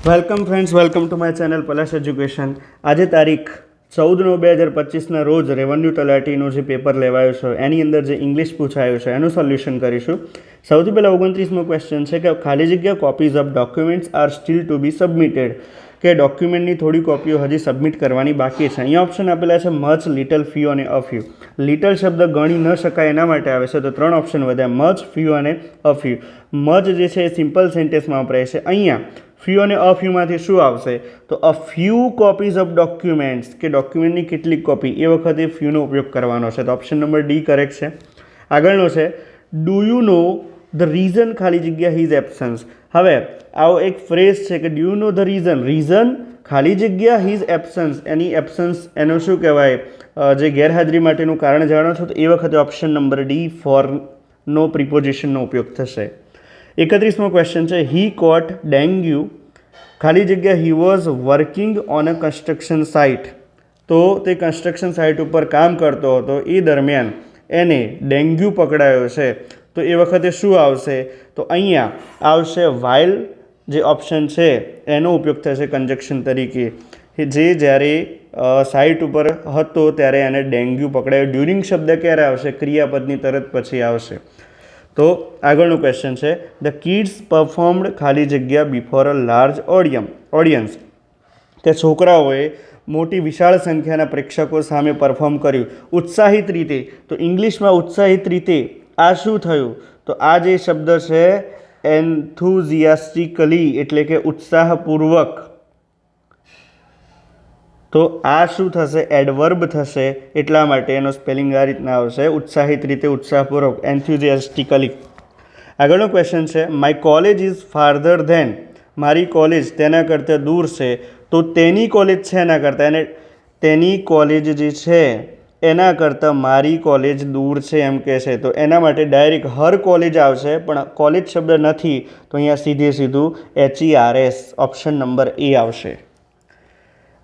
Welcome friends, welcome to my channel Palash education. આજે તારીખ 14/9/2025 રોજ રેવન્યુ તલાટીનું જે પેપર લેવાયું છે એની અંદર જે ઇંગ્લિશ પૂછાયું છે એનું સોલ્યુશન કરીશું. સૌથી પહેલાં 29મો ક્વેશ્ચન છે કે ખાલી જગ્યા copies of documents are still to be submitted, કે ડોક્યુમેન્ટની થોડી કોપીઓ હજી સબમિટ કરવાની બાકી છે. અહીંયા ઓપ્શન આપેલા છે મચ, લિટલ, ફ્યુ અને અફ્યુ. લિટલ શબ્દ ગણી ન શકાય એના માટે આવે છે, તો 3 ઓપ્શન વધ્યા, મચ, ફ્યુ અને અફ્યુ. મચ જે છે એ સિમ્પલ સેન્ટેન્સમાં વપરાય છે. અહીંયા ફ્યુ અને અફ્યુમાંથી શું આવશે? તો a few copies of documents, કે ડોક્યુમેન્ટની કેટલીક કોપી, એ વખતે ફ્યુનો ઉપયોગ કરવાનો છે. તો ઓપ્શન નંબર ડી કરેક્ટ છે. આગળનો છે do you know the reason ખાલી જગ્યા હિઝ એબ્સન્સ. હવે આવો એક ફ્રેઝ છે કે do you know the reason ખાલી જગ્યા હિઝ એબ્સન્સ, એની એબ્સન્સ એનું શું કહેવાય, જે ગેરહાજરી માટેનું કારણ જાણો છો, તો એ વખતે ઓપ્શન નંબર ડી ફોર નો પ્રિપોઝિશનનો ઉપયોગ થશે. 31મો ક્વેશ્ચન છે હી કોટ ડેન્ગ્યુ ખાલી જગ્યા he was working on a construction site. તો તે કન્સ્ટ્રક્શન સાઇટ ઉપર કામ કરતો હતો, એ દરમિયાન એને ડેન્ગ્યુ પકડાયો છે. તો એ વખતે શું આવશે? તો અહીંયા આવશે વાઇલ, જે ઓપ્શન છે એનો ઉપયોગ થશે કંજક્શન તરીકે, જે જ્યારે સાઇટ ઉપર હતો ત્યારે એને ડેન્ગ્યુ પકડાયો. ડ્યુરિંગ શબ્દ ક્યારે આવશે? ક્રિયાપદની તરત પછી આવશે. તો આગળનું ક્વેશ્ચન છે ધ કિડ્સ પરફોર્મડ ખાલી જગ્યા બિફોર અ લાર્જ ઓડિયન્સ, કે છોકરાઓએ મોટી વિશાળ સંખ્યાના પ્રેક્ષકો સામે પરફોર્મ કર્યું ઉત્સાહિત રીતે. તો ઇંગ્લિશમાં ઉત્સાહિત રીતે આ શું થયું? તો આ જે શબ્દ છે એન્થુઝિયાસ્ટિકલી, એટલે કે ઉત્સાહપૂર્વક. તો આ શું થશે? એડવર્બ થશે. એટલા માટે એનો સ્પેલિંગ આ રીતના આવશે, ઉત્સાહિત રીતે, ઉત્સાહપૂર્વક, એન્થ્યુઝિયાસ્ટિકલી. આગળનો ક્વેશ્ચન છે માય કોલેજ ઇઝ ફાર્ધર ધેન, મારી કોલેજ તેના કરતાં દૂર છે. તો તેની કોલેજ છે એના કરતાં, અને તેની કોલેજ જે છે એના કરતાં મારી કોલેજ દૂર છે એમ કહે છે. તો એના માટે ડાયરેક્ટ હર કોલેજ આવશે, પણ કોલેજ શબ્દ નથી, તો અહીંયા સીધું HERS, ઓપ્શન નંબર એ આવશે.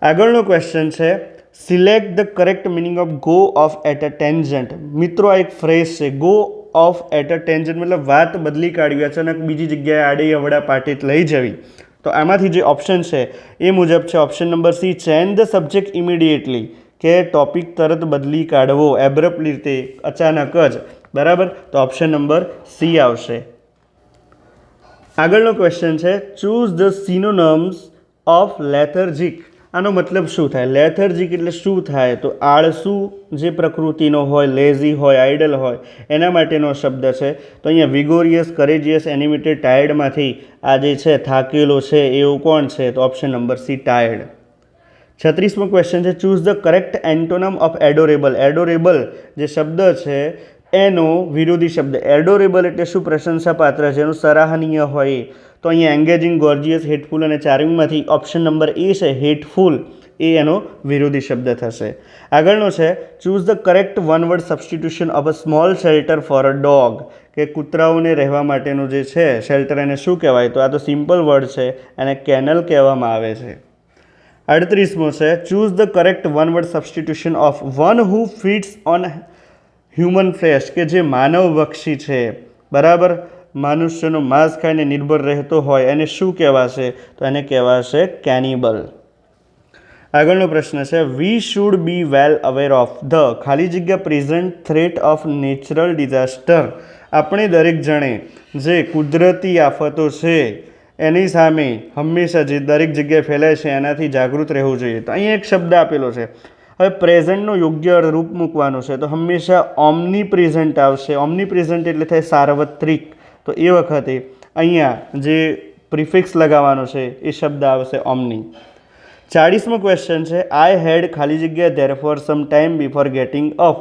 આગળનો ક્વેશ્ચન છે select the correct meaning of go off at a tangent. મિત્રો આ એક ફ્રેઝ છે, go off at a tangent, મતલબ વાત બદલી કાઢવી, અચાનક બીજી જગ્યાએ આડી અવડા પાટીત લઈ જવી. તો આમાંથી જે ઓપ્શન છે એ મુજબ છે option number C, change the subject immediately, કે ટોપિક તરત બદલી કાઢવો, એબ્રપ્ટલી રીતે, અચાનક જ. બરાબર, તો ઓપ્શન નંબર સી આવશે. આગળનો ક્વેશ્ચન છે ચૂઝ ધ સિનોનિમ્સ ઓફ લેથર્જિક. આનો મતલબ શું થાય? લેથર્જિક એટલે શું થાય? તો આળસુ જે પ્રકૃતિનો હોય, લેઝી હોય, આઇડલ હોય, એના માટેનો શબ્દ છે. તો અહીંયા વિગોરિયસ, કરેજિયસ, એનિમેટેડ, ટાયર્ડમાંથી આ જે છે થાકેલો છે એવું કોણ છે? તો ઓપ્શન નંબર સી, ટાયર્ડ. 36મો ક્વેશ્ચન છે choose the correct antonym of adorable. Adorable જે શબ્દ છે એનો વિરોધી શબ્દ. એડોરેબલ એટલે શું? પ્રશંસાપાત્ર છે, એનું સરાહનીય હોય. તો અહીંયા એંગેજિંગ, ગોર્જિયસ, હેટફુલ અને ચાર્મિંગમાંથી ઓપ્શન નંબર એ છે હેટફુલ, એ એનો વિરોધી શબ્દ થશે. આગળનો છે choose the correct one word substitution of a small shelter for a dog, કે કૂતરાઓને રહેવા માટેનું જે છે શેલ્ટર એને શું કહેવાય? તો આ તો સિમ્પલ વર્ડ છે, એને કેનલ કહેવામાં આવે છે. 38મો છે choose the correct one word substitution of one who feeds on human flash, કે જે માનવભક્ષી છે. બરાબર, મનુષ્યનું માંસ ખાઈને નિર્ભર રહેતો હોય એને શું કહેવાશે? તો એને કહેવાશે કેનિબલ. આગળનો પ્રશ્ન છે we should be well aware of the ખાલી જગ્યા present threat of natural disaster. આપણે દરેક જણે જે કુદરતી આફતો છે એની સામે હંમેશા જે દરેક જગ્યાએ ફેલાય છે એનાથી જાગૃત રહેવું જોઈએ. તો અહીં એક શબ્દ આપેલો છે. હવે પ્રેઝન્ટનો યોગ્ય રૂપ મૂકવાનું છે, તો હંમેશા ઓમની પ્રેઝન્ટ આવશે. ઓમની પ્રેઝન્ટ એટલે થાય સાર્વત્રિક. તો એ વખતે અહીંયા જે પ્રિફિક્સ લગાવવાનો છે એ શબ્દ આવશે ઓમની. 40મો ક્વેશ્ચન છે આઈ હેડ ખાલી જગ્યા there for some time before getting up,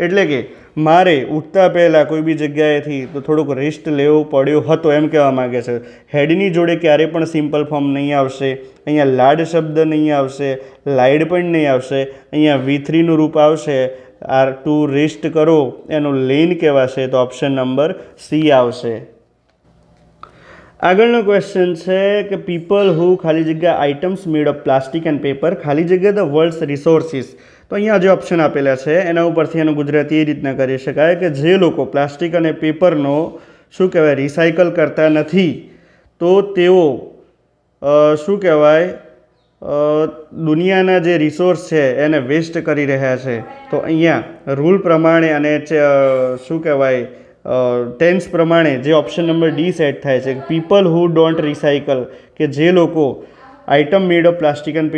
એટલે કે મારે ઉઠતા પહેલાં કોઈ બી જગ્યાએથી તો થોડુંક રેસ્ટ લેવો પડ્યો હતો એમ કહેવા માગે છે. હેડની જોડે ક્યારેય પણ સિમ્પલ ફોર્મ નહીં આવશે. અહીંયા લાડ શબ્દ નહીં આવશે, લાઇડ પણ નહીં આવશે. અહીંયા V3નું રૂપ આવશે, આર ટુ રેસ્ટ કરો એનું લેન કહેવાશે. તો ઓપ્શન નંબર સી આવશે. આગળનો ક્વેશ્ચન છે કે પીપલ હુ ખાલી જગ્યા items made of plastic and paper ખાલી જગ્યા ધ વર્લ્ડ્સ રિસોર્સિસ. તો અહીંયા જે ઓપ્શન આપેલા છે એના ઉપરથી એનું ગુજરાતી એ રીતના કરી શકાય કે જે લોકો પ્લાસ્ટિક અને પેપરનો શું કહેવાય રિસાયકલ કરતા નથી તો તેઓ શું કહેવાય દુનિયાના જે રિસોર્સ છે એને વેસ્ટ કરી રહ્યા છે. તો અહીંયા રૂલ પ્રમાણે અને શું કહેવાય ટેન્સ પ્રમાણે જે ઓપ્શન નંબર ડી સેટ થાય છે, પીપલ હુ ડોન્ટ રિસાયકલ, કે જે લોકો item made of plastic and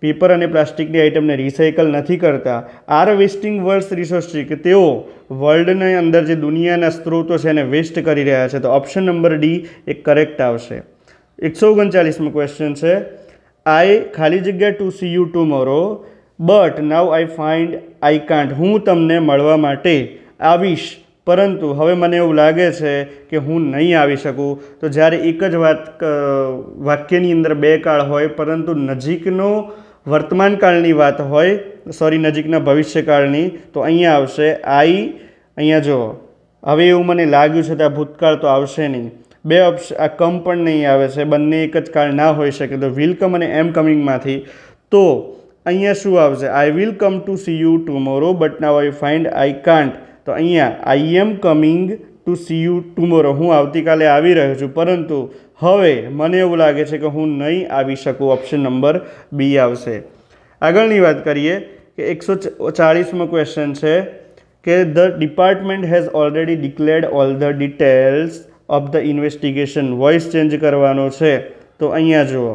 paper અને પ્લાસ્ટિકની આઇટમને રિસાયકલ નથી કરતા, આર વેસ્ટિંગ વર્લ્ડ રિસોર્સ, કે તેઓ વર્લ્ડની અંદર જે દુનિયાના સ્ત્રોતો છે એને વેસ્ટ કરી રહ્યા છે. તો ઓપ્શન નંબર ડી એ કરેક્ટ આવશે. 139મો ક્વેશ્ચન છે, આઈ ખાલી જગ્યા to see you tomorrow but now I find I can't, હું તમને મળવા માટે આવીશ પરંતુ હવે મને એવું લાગે છે કે હું નહીં આવી શકું. તો જ્યારે એક જ વાક્યની અંદર બે કાળ હોય પરંતુ નજીકનો વર્તમાન કાળની વાત હોય, નજીકના ભવિષ્યકાળની, તો અહીંયા આવશે આઈ. અહીંયા જો હવે એવું મને લાગ્યું છે તો આ ભૂતકાળ તો આવશે નહીં. બે ઓપ્શન, આ કમ પણ નહીં આવે છે, બંને એક જ કાળ ના હોઈ શકે. તો વિલ કમ અને એમ કમિંગમાંથી તો અહીંયા શું આવશે? I will come to see you tomorrow but now I find I can't. તો અહીંયા I am coming to see you tomorrow, હું આવતીકાલે આવી રહ્યો છું પરંતુ હવે મને એવું લાગે છે કે હું નહીં આવી શકું. ઓપ્શન નંબર બી આવશે. આગળની વાત કરીએ કે 140મો ક્વેશ્ચન છે કે the department has already declared all the details of the investigation. Voice change કરવાનો છે તો અહીંયા જુઓ,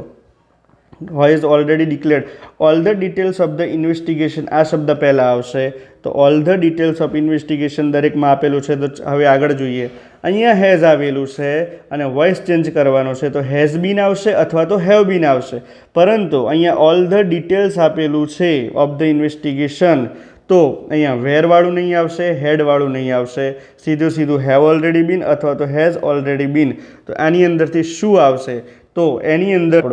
voice already declared all the details of the investigation, આ શબ્દ પહેલાં આવશે. તો all the details of investigation દરેકમાં આપેલું છે. તો હવે આગળ જોઈએ, અહીંયા હેઝ આવેલું છે અને વોઇસ ચેન્જ કરવાનો છે તો હેઝ બીન આવશે અથવા તો હેવ બીન આવશે. પરંતુ અહીંયા ઓલ ધ ડિટેલ્સ આપેલું છે ઓફ ધ ઇન્વેસ્ટિગેશન, તો અહીંયા વેરવાળું નહીં આવશે, હેડવાળું નહીં આવશે, સીધું હેવ ઓલરેડી બીન અથવા તો હેઝ ઓલરેડી બીન. તો આની અંદરથી શું આવશે? તો એની અંદર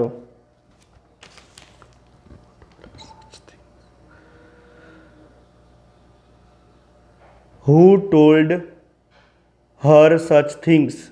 who told her such things.